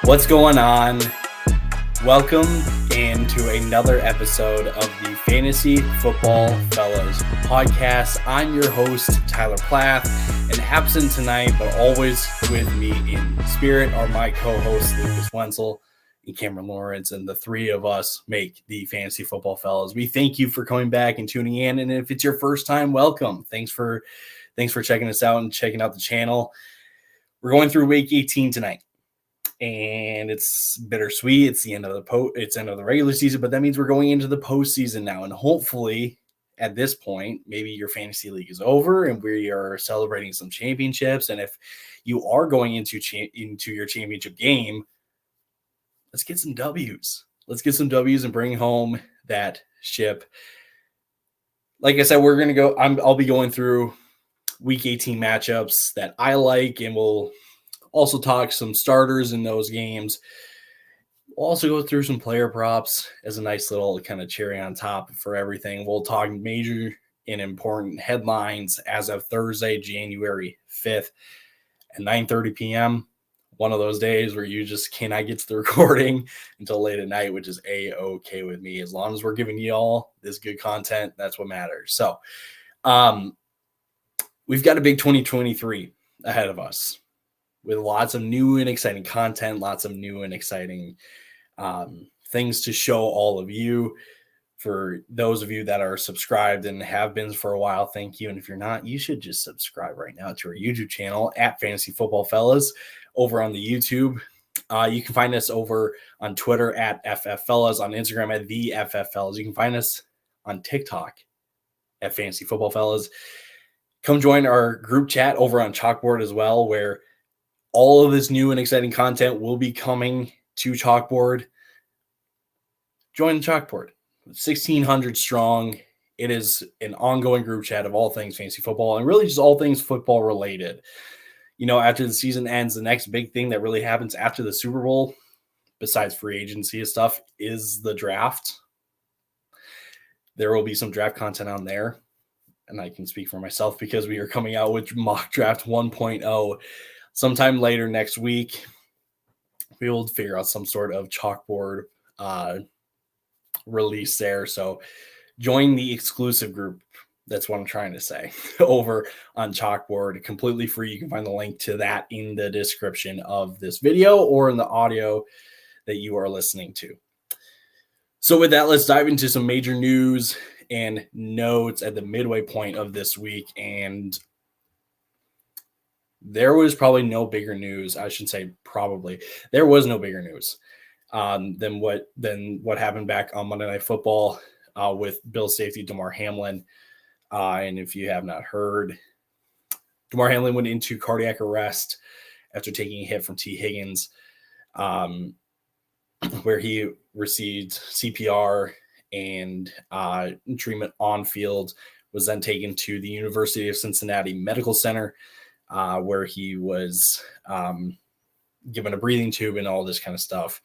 What's going on? Welcome into another episode of the Fantasy Football Fellas podcast. I'm your host, Tyler Plath, and absent tonight, but always with me in spirit are my co-hosts, Lucas Wenzel and Cameron Lawrence, and the three of us make the Fantasy Football Fellas. We thank you for coming back and tuning in, and if it's your first time, welcome. Thanks for checking us out and checking out the channel. We're going through week 18 tonight. And it's bittersweet. It's the end of the regular season, but that means we're going into the postseason now. And hopefully, at this point, maybe your fantasy league is over and we are celebrating some championships. And if you are going into your championship game, let's get some W's. Let's get some W's and bring home that ship. Like I said, we're gonna go. I'll be going through week 18 matchups that I like, and we'll also talk some starters in those games. We'll also go through some player props as a nice little kind of cherry on top for everything. We'll talk major and important headlines as of Thursday, January 5th at 9:30 p.m. One of those days where you just cannot get to the recording until late at night, which is A-okay with me. As long as we're giving you all this good content, that's what matters. So we've got a big 2023 ahead of us, with lots of new and exciting content, lots of new and exciting things to show all of you. For those of you that are subscribed and have been for a while, thank you. And if you're not, you should just subscribe right now to our YouTube channel at Fantasy Football Fellas over on the YouTube. You can find us over on Twitter at FFFellas, on Instagram at the FFFellas. You can find us on TikTok at Fantasy Football Fellas. Come join our group chat over on Chalkboard as well, where all of this new and exciting content will be coming to Chalkboard. Join the Chalkboard. 1,600 strong. It is an ongoing group chat of all things fantasy football and really just all things football related. You know, after the season ends, the next big thing that really happens after the Super Bowl, besides free agency and stuff, is the draft. There will be some draft content on there, and I can speak for myself because we are coming out with Mock Draft 1.0 sometime later next week. We will figure out some sort of Chalkboard release there. So join the exclusive group. That's what I'm trying to say. Over on Chalkboard, completely free. You can find the link to that in the description of this video or in the audio that you are listening to. So with that, let's dive into some major news and notes at the midway point of this week. And there was probably no bigger news. I should say probably. There was no bigger news than what happened back on Monday Night Football with Bills safety Damar Hamlin. And if you have not heard, Damar Hamlin went into cardiac arrest after taking a hit from T. Higgins, where he received CPR and treatment on field, was then taken to the University of Cincinnati Medical Center, where he was given a breathing tube and all this kind of stuff.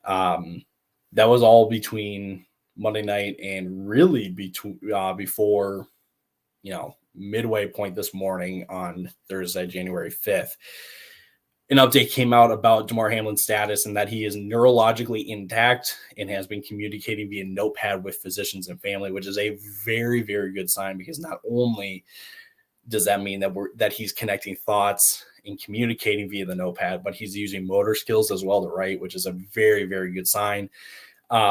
That was all between Monday night and really before, midway point this morning on Thursday, January 5th. An update came out about Damar Hamlin's status and that he is neurologically intact and has been communicating via notepad with physicians and family, which is a very, very good sign, because not only does that mean that he's connecting thoughts and communicating via the notepad, but he's using motor skills as well to write, which is a very, very good sign.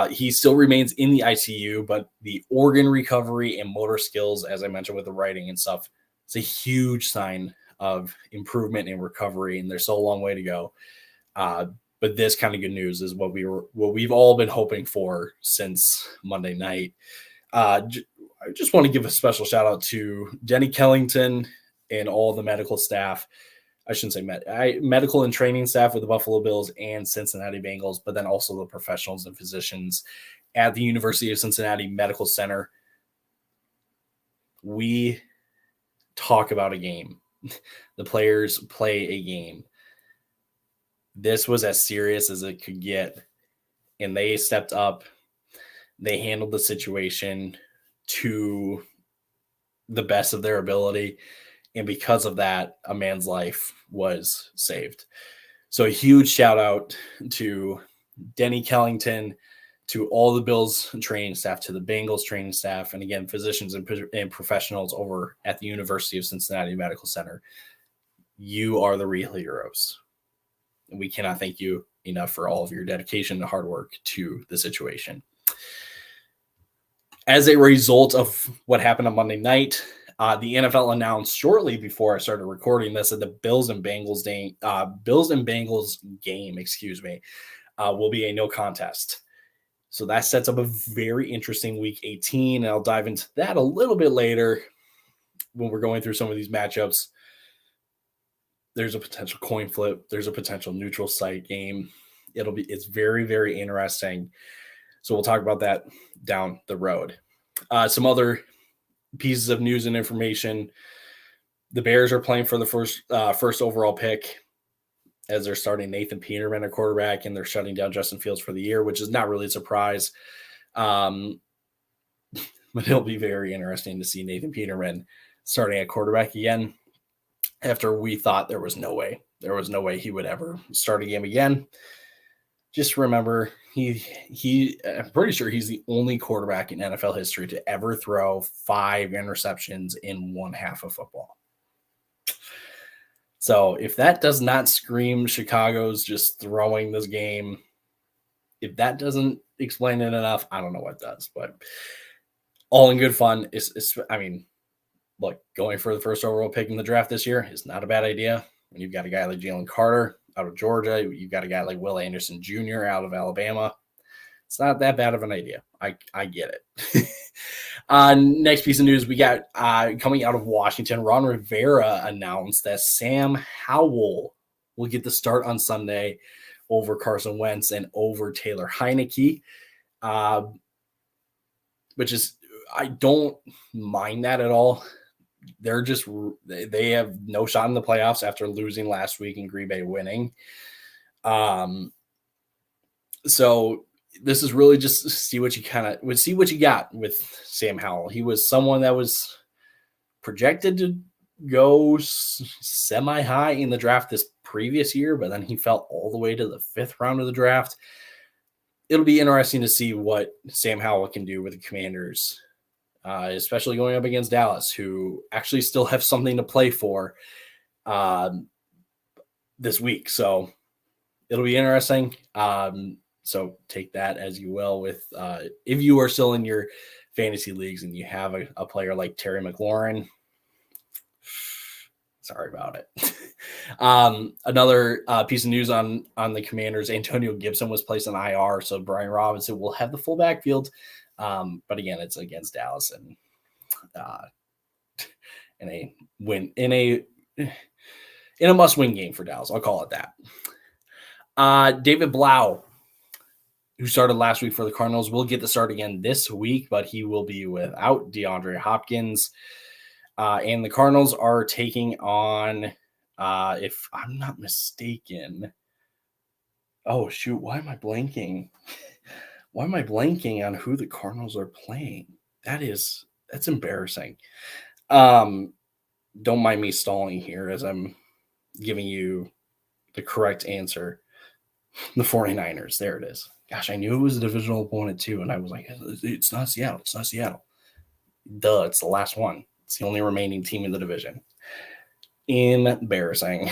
He still remains in the ICU, but the organ recovery and motor skills, as I mentioned with the writing and stuff, it's a huge sign of improvement and recovery, and there's still a long way to go. But this kind of good news is what we've all been hoping for since Monday night. I just want to give a special shout out to Jenny Kellington and all the medical staff. I shouldn't say medical and training staff with the Buffalo Bills and Cincinnati Bengals, but then also the professionals and physicians at the University of Cincinnati Medical Center. We talk about a game. The players play a game. This was as serious as it could get, and they stepped up. They handled the situation to the best of their ability, and because of that, a man's life was saved. So a huge shout out to Denny Kellington, to all the Bills training staff, to the Bengals training staff, and again, physicians and professionals over at the University of Cincinnati Medical Center. You are the real heroes. And we cannot thank you enough for all of your dedication and hard work to the situation. As a result of what happened on Monday night, the NFL announced shortly before I started recording this that the Bills and Bengals game, will be a no contest. So that sets up a very interesting Week 18, and I'll dive into that a little bit later when we're going through some of these matchups. There's a potential coin flip. There's a potential neutral site game. It's very, very interesting. So we'll talk about that down the road. Some other pieces of news and information. The Bears are playing for the first overall pick, as they're starting Nathan Peterman at quarterback, and they're shutting down Justin Fields for the year, which is not really a surprise. But it'll be very interesting to see Nathan Peterman starting at quarterback again, after we thought there was no way he would ever start a game again. Just remember, I'm pretty sure he's the only quarterback in NFL history to ever throw 5 interceptions in one half of football. So if that does not scream Chicago's just throwing this game, if that doesn't explain it enough, I don't know what does. But all in good fun. Look, going for the first overall pick in the draft this year is not a bad idea. When you've got a guy like Jalen Carter out of Georgia, you've got a guy like Will Anderson Jr. out of Alabama. It's not that bad of an idea. I get it. Next piece of news we got coming out of Washington. Ron Rivera announced that Sam Howell will get the start on Sunday over Carson Wentz and over Taylor Heineke, which is, I don't mind that at all. They have no shot in the playoffs after losing last week and Green Bay winning. So this is really just see what you got with Sam Howell. He was someone that was projected to go semi-high in the draft this previous year, but then he fell all the way to the 5th round of the draft. It'll be interesting to see what Sam Howell can do with the Commanders, especially going up against Dallas, who actually still have something to play for this week. So it'll be interesting. So take that as you will with if you are still in your fantasy leagues and you have a player like Terry McLaurin, sorry about it. Another piece of news on the Commanders, Antonio Gibson was placed on IR, so Brian Robinson will have the full backfield. But again, it's against Dallas and in a must-win game for Dallas. I'll call it that. David Blau, who started last week for the Cardinals, will get the start again this week, but he will be without DeAndre Hopkins. And the Cardinals are taking on, if I'm not mistaken, oh, shoot, why am I blanking? Why am I blanking on who the Cardinals are playing? That's embarrassing. Don't mind me stalling here as I'm giving you the correct answer. The 49ers. There it is. Gosh, I knew it was a divisional opponent too, and I was like, it's not Seattle. It's not Seattle. Duh, it's the last one. It's the only remaining team in the division. Embarrassing.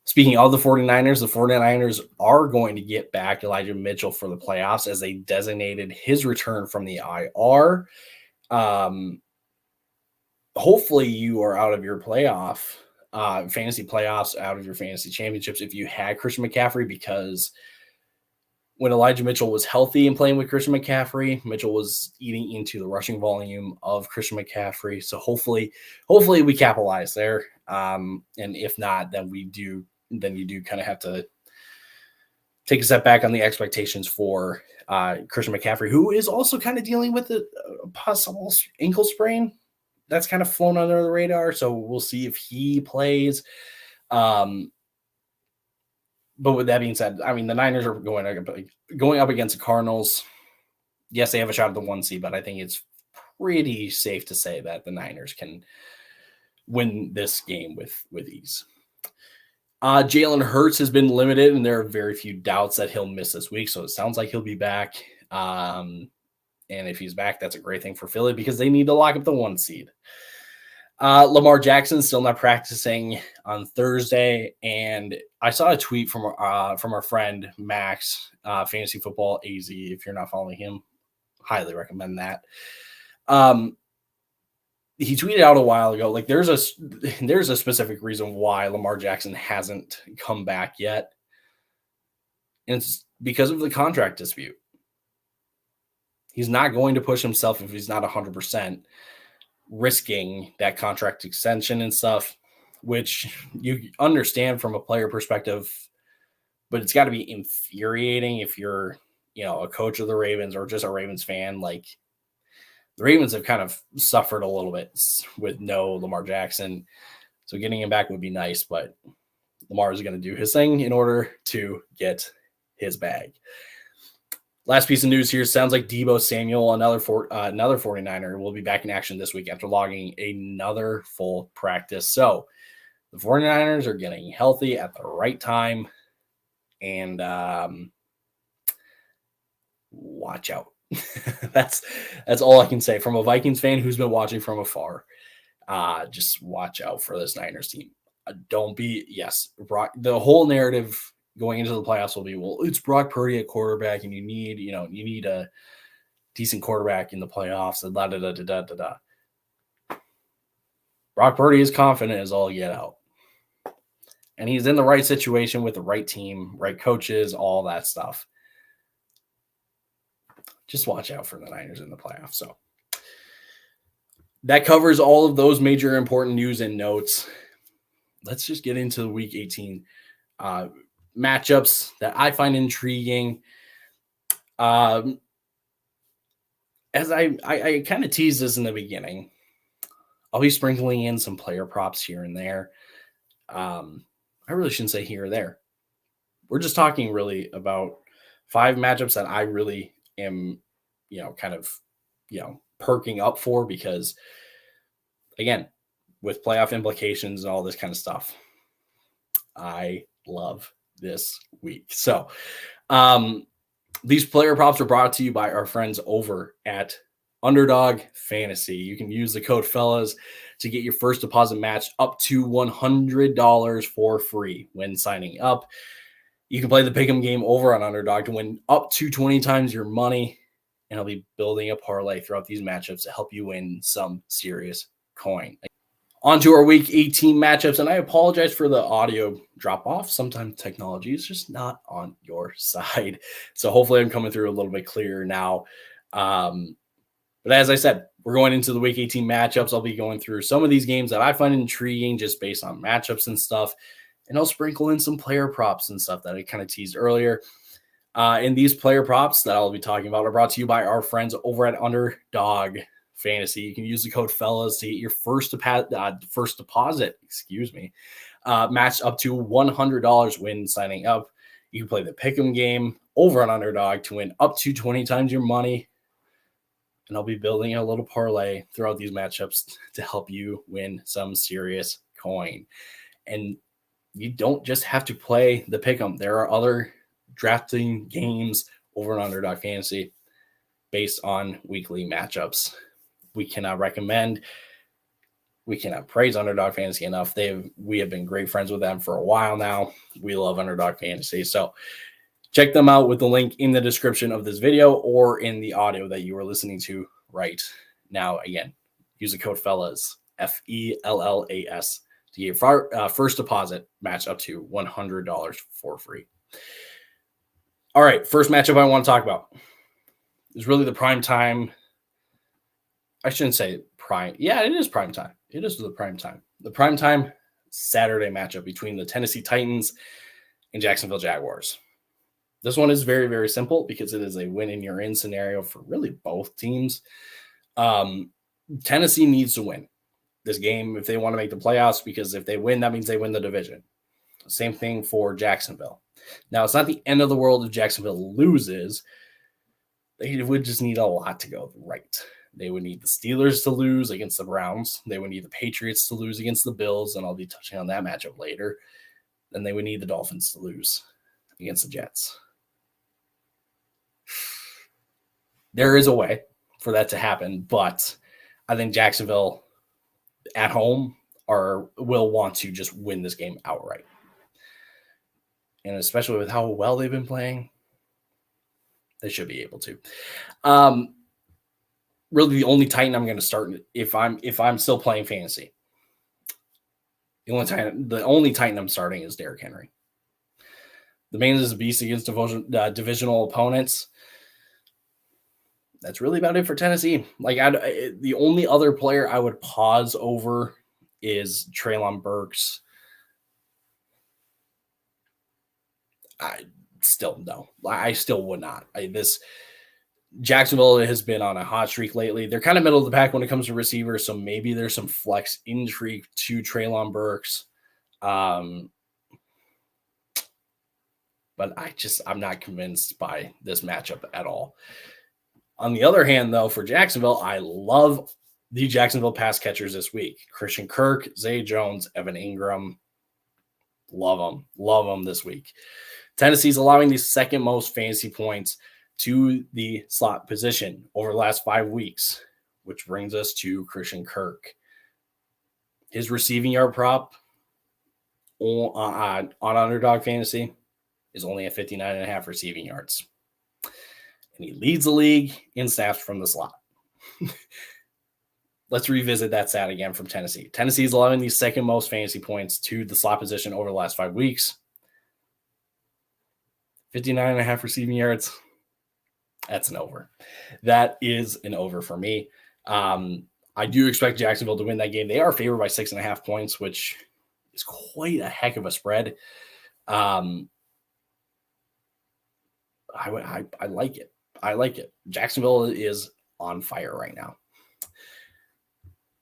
Speaking of the 49ers are going to get back Elijah Mitchell for the playoffs as they designated his return from the IR. Hopefully you are out of your fantasy playoffs, out of your fantasy championships if you had Christian McCaffrey, because when Elijah Mitchell was healthy and playing with Christian McCaffrey, Mitchell was eating into the rushing volume of Christian McCaffrey. So hopefully we capitalize there. And if not, then you do kind of have to take a step back on the expectations for Christian McCaffrey, who is also kind of dealing with a possible ankle sprain that's kind of flown under the radar. So we'll see if he plays. But with that being said, I mean, the Niners are going up against the Cardinals. Yes, they have a shot at the 1 seed, but I think it's pretty safe to say that the Niners can win this game with ease. Jalen Hurts has been limited, and there are very few doubts that he'll miss this week. So it sounds like he'll be back. And if he's back, that's a great thing for Philly because they need to lock up the 1 seed. Lamar Jackson still not practicing on Thursday, and I saw a tweet from our friend Max, Fantasy Football AZ. If you're not following him, highly recommend that. He tweeted out a while ago, like there's a specific reason why Lamar Jackson hasn't come back yet, and it's because of the contract dispute. He's not going to push himself if he's not 100%. Risking that contract extension and stuff, which you understand from a player perspective, but it's got to be infuriating if you're, a coach of the Ravens or just a Ravens fan. Like the Ravens have kind of suffered a little bit with no Lamar Jackson. So getting him back would be nice, but Lamar is going to do his thing in order to get his bag. Last piece of news here. Sounds like Deebo Samuel, another 49er, will be back in action this week after logging another full practice. So the 49ers are getting healthy at the right time. And watch out. That's all I can say. From a Vikings fan who's been watching from afar, just watch out for this Niners team. The whole narrative going into the playoffs will be, well, it's Brock Purdy at quarterback, and you need a decent quarterback in the playoffs, and da-da-da-da-da-da. Brock Purdy is confident as all get out. And he's in the right situation with the right team, right coaches, all that stuff. Just watch out for the Niners in the playoffs. So that covers all of those major important news and notes. Let's just get into the Week 18 matchups that I find intriguing. As I kind of teased this in the beginning, I'll be sprinkling in some player props here and there. I really shouldn't say here or there. We're just talking really about 5 matchups that I really am, perking up for because, again, with playoff implications and all this kind of stuff, I love this week. So these player props are brought to you by our friends over at Underdog Fantasy. You can use the code fellas to get your first deposit match up to $100 for free when signing up. You can play the pick'em game over on Underdog to win up to 20 times your money, and I'll be building a parlay throughout these matchups to help you win some serious coin. On to our Week 18 matchups, and I apologize for the audio drop-off. Sometimes technology is just not on your side. So hopefully I'm coming through a little bit clearer now. But as I said, we're going into the Week 18 matchups. I'll be going through some of these games that I find intriguing just based on matchups and stuff, and I'll sprinkle in some player props and stuff that I kind of teased earlier. And these player props that I'll be talking about are brought to you by our friends over at Underdog Fantasy. You can use the code fellas to get your first deposit, matched up to $100 when signing up. You can play the pick'em game over on Underdog to win up to 20 times your money. And I'll be building a little parlay throughout these matchups to help you win some serious coin. And you don't just have to play the pick'em. There are other drafting games over on Underdog Fantasy based on weekly matchups. We cannot praise Underdog Fantasy enough. We have been great friends with them for a while now. We love Underdog Fantasy. So check them out with the link in the description of this video or in the audio that you are listening to right now. Again, use the code fellas, FELLAS, to get your first deposit match up to $100 for free. All right, first matchup I want to talk about is really the prime time. I shouldn't say prime. Yeah, it is prime time. It is the prime time. The prime time Saturday matchup between the Tennessee Titans and Jacksonville Jaguars. This one is very, very simple because it is a win and you're in scenario for really both teams. Tennessee needs to win this game if they want to make the playoffs, because if they win, that means they win the division. Same thing for Jacksonville. Now, it's not the end of the world if Jacksonville loses. They would just need a lot to go right. They would need the Steelers to lose against the Browns. They would need the Patriots to lose against the Bills, and I'll be touching on that matchup later. then they would need the Dolphins to lose against the Jets. There is a way for that to happen, but I think Jacksonville at home will want to just win this game outright. And especially with how well they've been playing, they should be able to. Really, the only Titan I'm going to start if I'm still playing fantasy. The only Titan I'm starting is Derrick Henry. The man is a beast against divisional opponents. That's really about it for Tennessee. Like, the only other player I would pause over is Treylon Burks. I still would not. Jacksonville has been on a hot streak lately. They're kind of middle of the pack when it comes to receivers, so maybe there's some flex intrigue to Treylon Burks. But I'm not convinced by this matchup at all. On the other hand, though, for Jacksonville, I love the Jacksonville pass catchers this week. Christian Kirk, Zay Jones, Evan Ingram. Love them this week. Tennessee's allowing the second most fantasy points to the slot position over the last 5 weeks, which brings us to Christian Kirk. His receiving yard prop on Underdog Fantasy is only at 59.5 receiving yards. And he leads the league in snaps from the slot. Let's revisit that stat again from Tennessee. Tennessee is allowing the second most fantasy points to the slot position over the last 5 weeks. 59.5 receiving yards. That's an over. That is an over for me. I do expect Jacksonville to win that game. They are favored by 6.5 points, which is quite a heck of a spread. I like it. I like it. Jacksonville is on fire right now.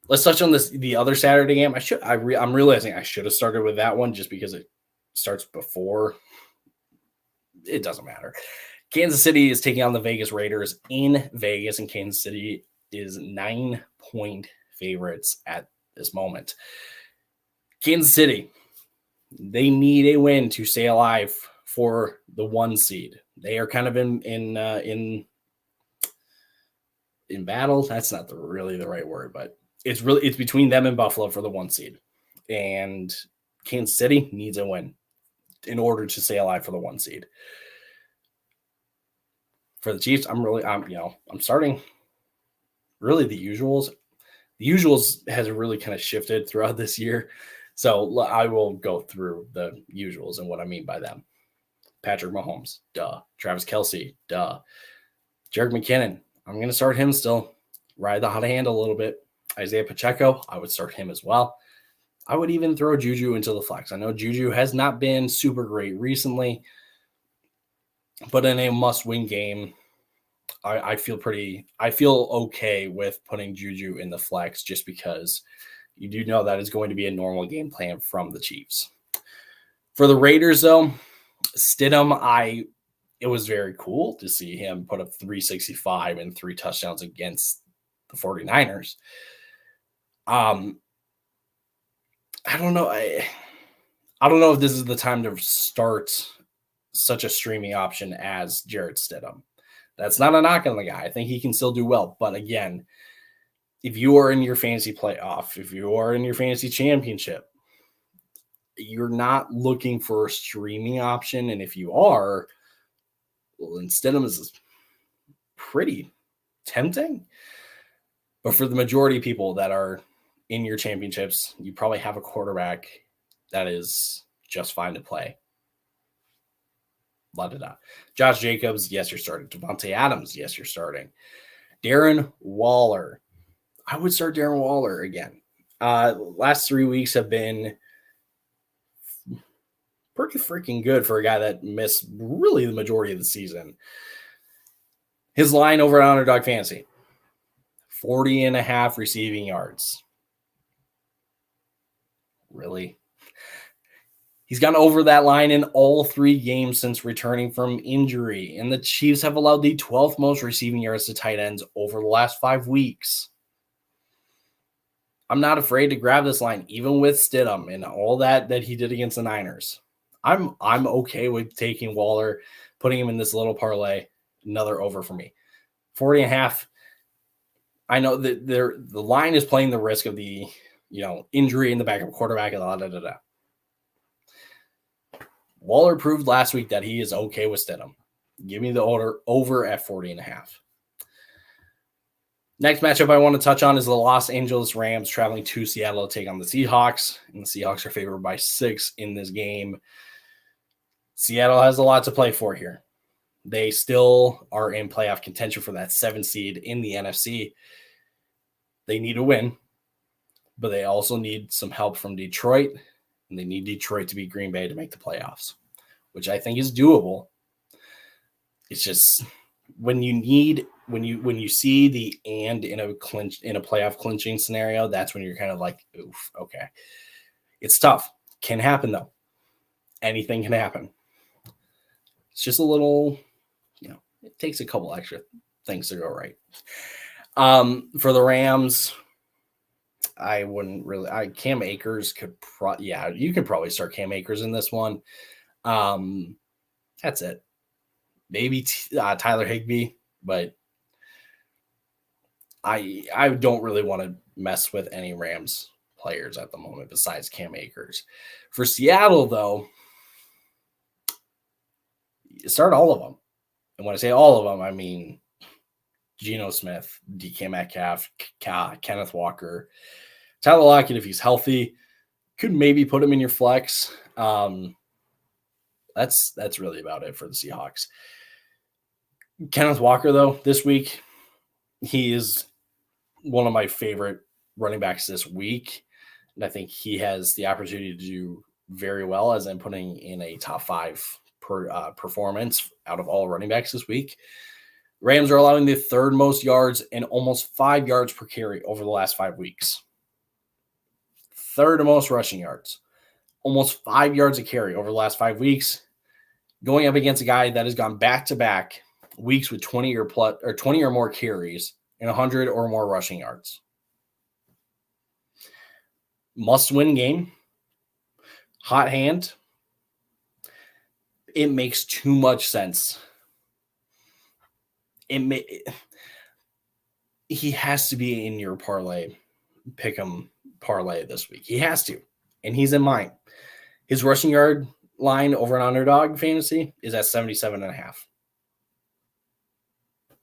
Let's touch on the other Saturday game. I'm realizing I should have started with that one just because it starts before. It doesn't matter. Kansas City is taking on the Vegas Raiders in Vegas, and Kansas City is 9-point favorites at this moment. Kansas City, they need a win to stay alive for the 1 seed. They are kind of in battle. That's not really the right word, but it's between them and Buffalo for the 1 seed. And Kansas City needs a win in order to stay alive for the 1 seed. For the Chiefs, I'm starting really the usuals. The usuals has really kind of shifted throughout this year. So I will go through the usuals and what I mean by them. Patrick Mahomes, duh. Travis Kelce, duh. Jerick McKinnon, I'm going to start him still. Ride the hot hand a little bit. Isaiah Pacheco, I would start him as well. I would even throw Juju into the flex. I know Juju has not been super great recently, but in a must-win game, I feel okay with putting Juju in the flex just because you do know that is going to be a normal game plan from the Chiefs. For the Raiders, though, Stidham, it was very cool to see him put up 365 and 3 touchdowns against the 49ers. I don't know. I don't know if this is the time to start such a streaming option as Jarrett Stidham. That's not a knock on the guy. I think he can still do well. But again, if you are in your fantasy playoff, if you are in your fantasy championship, you're not looking for a streaming option. And if you are, well, then Stidham is pretty tempting. But for the majority of people that are in your championships, you probably have a quarterback that is just fine to play. La-da-da. Josh Jacobs, yes, you're starting. Devontae Adams, yes, you're starting. Darren Waller. I would start Darren Waller again. Last 3 weeks have been pretty freaking good for a guy that missed really the majority of the season. His line over at Underdog Fantasy, 40.5 receiving yards. Really? He's gone over that line in all 3 games since returning from injury, and the Chiefs have allowed the 12th most receiving yards to tight ends over the last 5 weeks. I'm not afraid to grab this line, even with Stidham and all that he did against the Niners. I'm okay with taking Waller, putting him in this little parlay, another over for me. 40.5. I know that the line is playing the risk of the injury in the backup quarterback and Waller proved last week that he is okay with Stidham. Give me the over at 40.5. Next matchup I want to touch on is the Los Angeles Rams traveling to Seattle to take on the Seahawks. And the Seahawks are favored by 6 in this game. Seattle has a lot to play for here. They still are in playoff contention for that 7 seed in the NFC. They need a win, but they also need some help from Detroit, and they need Detroit to beat Green Bay to make the playoffs, which I think is doable. It's just when you see the and in a playoff clinching scenario, that's when you're kind of like, oof, okay. It's tough. Can happen though. Anything can happen. It's just a little, it takes a couple extra things to go right. For the Rams, I wouldn't really. Cam Akers you could probably start Cam Akers in this one. That's it. Maybe Tyler Higbee, but I don't really want to mess with any Rams players at the moment besides Cam Akers. For Seattle, though, start all of them. And when I say all of them, I mean Geno Smith, DK Metcalf, Kenneth Walker, Tyler Lockett, if he's healthy, could maybe put him in your flex. That's really about it for the Seahawks. Kenneth Walker, though, this week, he is one of my favorite running backs this week. And I think he has the opportunity to do very well as I'm putting in a top 5 performance out of all running backs this week. Rams are allowing the 3rd most yards and almost 5 yards per carry over the last 5 weeks. 3rd most rushing yards, almost 5 yards a carry over the last 5 weeks, going up against a guy that has gone back-to-back weeks with 20 or more carries and 100 or more rushing yards. Must-win game. Hot hand. It makes too much sense. He has to be in your parlay, pick'em parlay this week. He has to, and he's in mine. His rushing yard line over an underdog fantasy is at 77.5.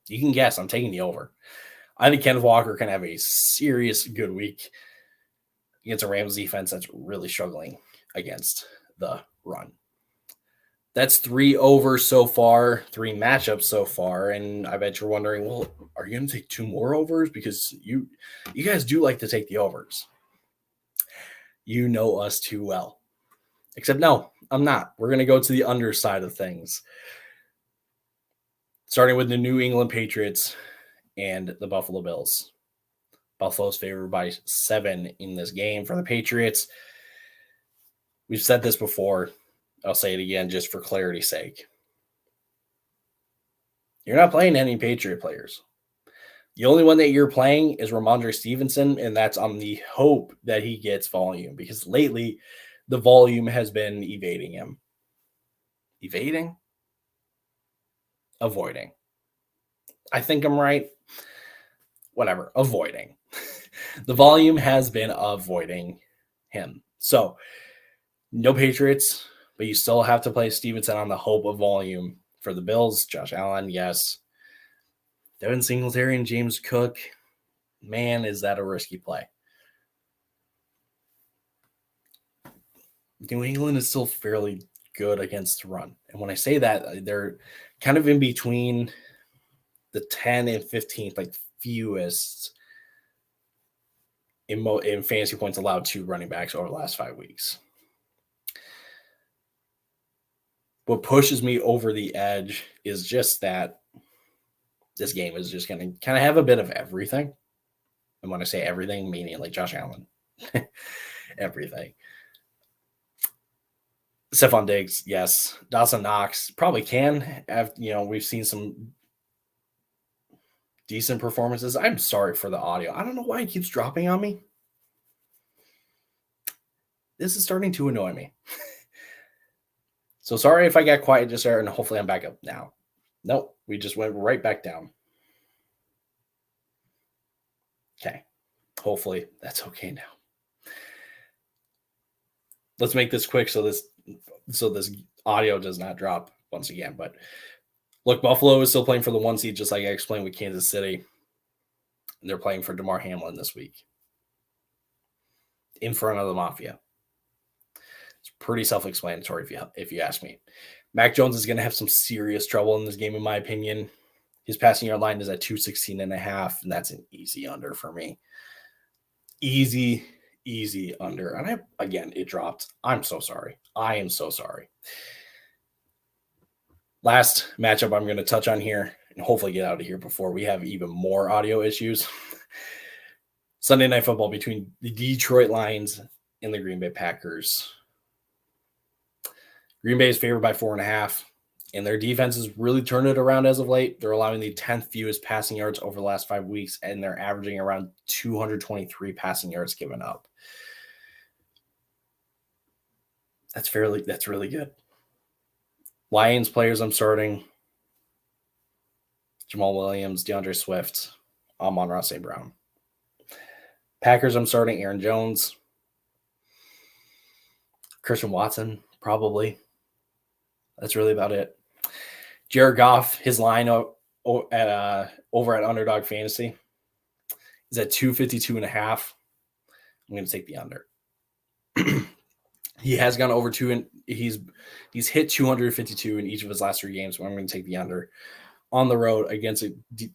You can guess. I'm taking the over. I think Kenneth Walker can have a serious good week against a Rams defense that's really struggling against the run. That's 3 overs so far, 3 matchups so far, and I bet you're wondering, well, are you going to take 2 more overs? Because you guys do like to take the overs. You know us too well. Except no, I'm not. We're going to go to the underside of things. Starting with the New England Patriots and the Buffalo Bills. Buffalo's favored by 7 in this game for the Patriots. We've said this before. I'll say it again just for clarity's sake. You're not playing any Patriot players. The only one that you're playing is Ramondre Stevenson, and that's on the hope that he gets volume because lately the volume has been evading him. Evading? Avoiding. I think I'm right. Whatever. Avoiding. The volume has been avoiding him. So, no Patriots. But you still have to play Stevenson on the hope of volume for the Bills. Josh Allen, yes. Devin Singletary and James Cook, man, is that a risky play. New England is still fairly good against the run. And when I say that, they're kind of in between the 10 and 15th, like fewest in fantasy points allowed to running backs over the last 5 weeks. What pushes me over the edge is just that this game is just going to kind of have a bit of everything. And when I say everything, meaning like Josh Allen, everything. Stephon Diggs, yes. Dawson Knox probably can. We've seen some decent performances. I'm sorry for the audio. I don't know why it keeps dropping on me. This is starting to annoy me. So sorry if I got quiet just there, and hopefully I'm back up now. Nope, we just went right back down. Okay, hopefully that's okay now. Let's make this quick so this audio does not drop once again. But look, Buffalo is still playing for the 1 seed, just like I explained with Kansas City. And they're playing for DeMar Hamlin this week in front of the Mafia. It's pretty self-explanatory if you ask me. Mac Jones is going to have some serious trouble in this game, in my opinion. His passing yard line is at 216.5, and that's an easy under for me. Easy under. And again, it dropped. I'm so sorry. I am so sorry. Last matchup I'm going to touch on here and hopefully get out of here before we have even more audio issues. Sunday Night Football between the Detroit Lions and the Green Bay Packers. Green Bay is favored by 4.5, and their defense has really turned it around as of late. They're allowing the 10th fewest passing yards over the last 5 weeks, and they're averaging around 223 passing yards given up. That's really good. Lions players I'm starting: Jamal Williams, DeAndre Swift, Amon-Ra St. Brown. Packers I'm starting Aaron Jones, Christian Watson, probably. That's really about it. Jared Goff, his line over at Underdog Fantasy is at 252.5. I'm going to take the under. He has gone over 2, and he's hit 252 in each of his last 3 games. So I'm going to take the under on the road against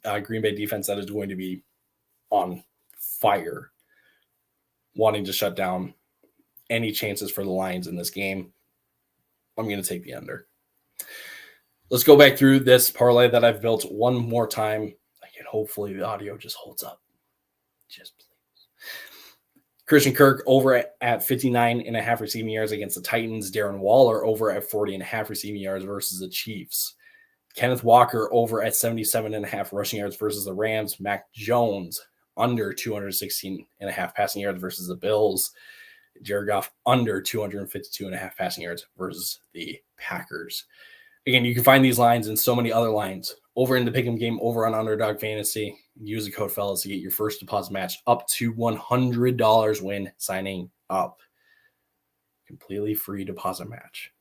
a Green Bay defense that is going to be on fire, wanting to shut down any chances for the Lions in this game. I'm going to take the under. Let's go back through this parlay that I've built one more time. Again, hopefully the audio just holds up. Just please. Christian Kirk over at 59.5 receiving yards against the Titans. Darren Waller over at 40.5 receiving yards versus the Chiefs. Kenneth Walker over at 77.5 rushing yards versus the Rams. Mac Jones under 216.5 passing yards versus the Bills. Jared Goff under 252.5 passing yards versus the Packers. Again, you can find these lines and so many other lines over in the Pick'em game over on Underdog Fantasy. Use the code FELLAS to get your first deposit match up to $100 when signing up. Completely free deposit match.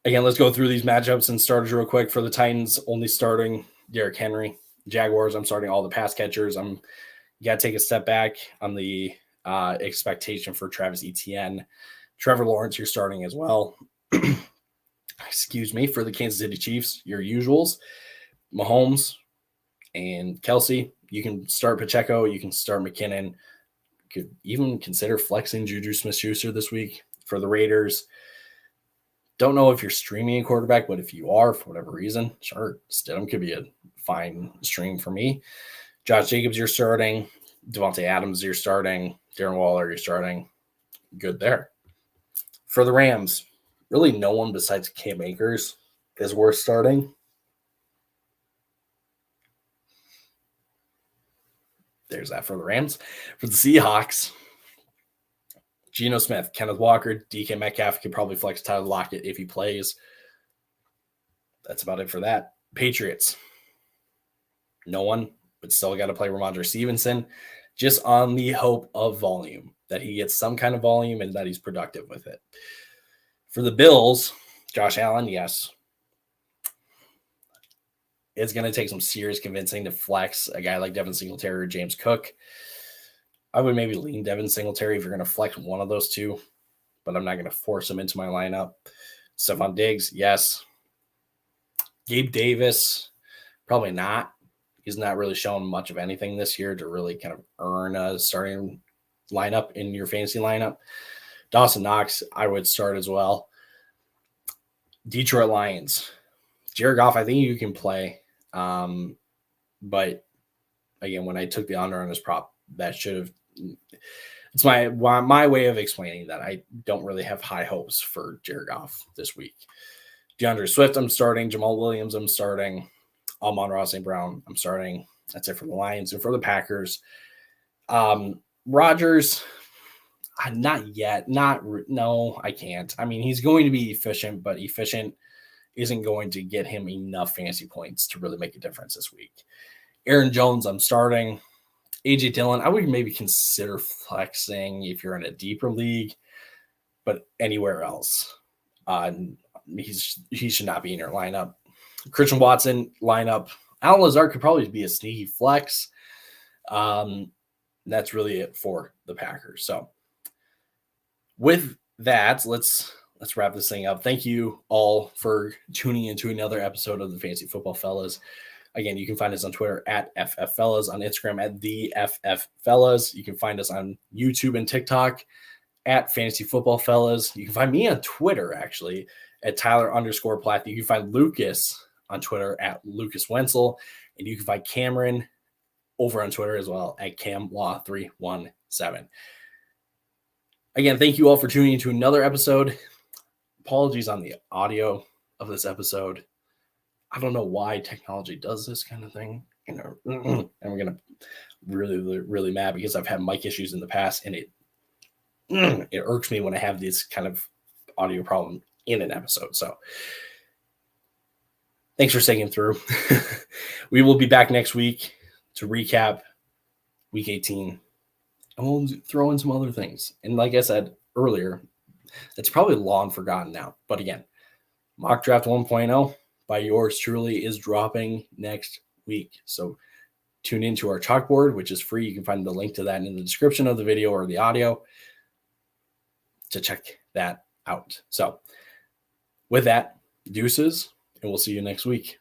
Again, let's go through these matchups and starters real quick. For the Titans, only starting Derrick Henry. Jaguars, I'm starting all the pass catchers. You got to take a step back on the expectation for Travis Etienne. Trevor Lawrence, you're starting as well. Excuse me, for the Kansas City Chiefs, your usuals, Mahomes and Kelsey. You can start Pacheco. You can start McKinnon. You could even consider flexing Juju Smith-Schuster this week. For the Raiders, don't know if you're streaming a quarterback, but if you are, for whatever reason, sure, Stidham could be a fine stream for me. Josh Jacobs, you're starting. Devontae Adams, you're starting. Darren Waller, you're starting. Good there. For the Rams, really no one besides Cam Akers is worth starting. There's that for the Rams. For the Seahawks, Geno Smith, Kenneth Walker, DK Metcalf could probably flex Tyler Lockett if he plays. That's about it for that. Patriots, no one, but still got to play Ramondre Stevenson, just on the hope of volume, that he gets some kind of volume and that he's productive with it. For the Bills, Josh Allen, yes. It's going to take some serious convincing to flex a guy like Devin Singletary or James Cook. I would maybe lean Devin Singletary if you're going to flex one of those two, but I'm not going to force him into my lineup. Stephon Diggs, yes. Gabe Davis, probably not. He's not really shown much of anything this year to really kind of earn a starting lineup in your fantasy lineup. Dawson Knox, I would start as well. Detroit Lions, Jared Goff, I think you can play. But again, when I took the under on this prop, that should have, it's my way of explaining that I don't really have high hopes for Jared Goff this week. DeAndre Swift, I'm starting. Jamal Williams, I'm starting. Amon-Ra St. Brown, I'm starting. That's it for the Lions. And for the Packers, Rodgers, Not yet. No, I can't. I mean, he's going to be efficient, but efficient isn't going to get him enough fantasy points to really make a difference this week. Aaron Jones, I'm starting. AJ Dillon, I would maybe consider flexing if you're in a deeper league, but anywhere else, he should not be in your lineup. Christian Watson lineup. Alan Lazard could probably be a sneaky flex. That's really it for the Packers. So with that, let's wrap this thing up. Thank you all for tuning into another episode of the Fantasy Football Fellas. Again, you can find us on Twitter at FFFellas, on Instagram at the FFFellas. You can find us on YouTube and TikTok at Fantasy Football Fellas. You can find me on Twitter, actually, at Tyler_Plath. You can find Lucas on Twitter at Lucas Wenzel. And you can find Cameron over on Twitter as well at CamLaw317. Again, thank you all for tuning into another episode. Apologies on the audio of this episode. I don't know why technology does this kind of thing. And we're going to really, really mad because I've had mic issues in the past, and it irks me when I have this kind of audio problem in an episode. So thanks for sticking through. We will be back next week to recap week 18. And we'll throw in some other things. And like I said earlier, it's probably long forgotten now. But again, Mock Draft 1.0 by yours truly is dropping next week. So tune into our Chalkboard, which is free. You can find the link to that in the description of the video or the audio to check that out. So with that, deuces, and we'll see you next week.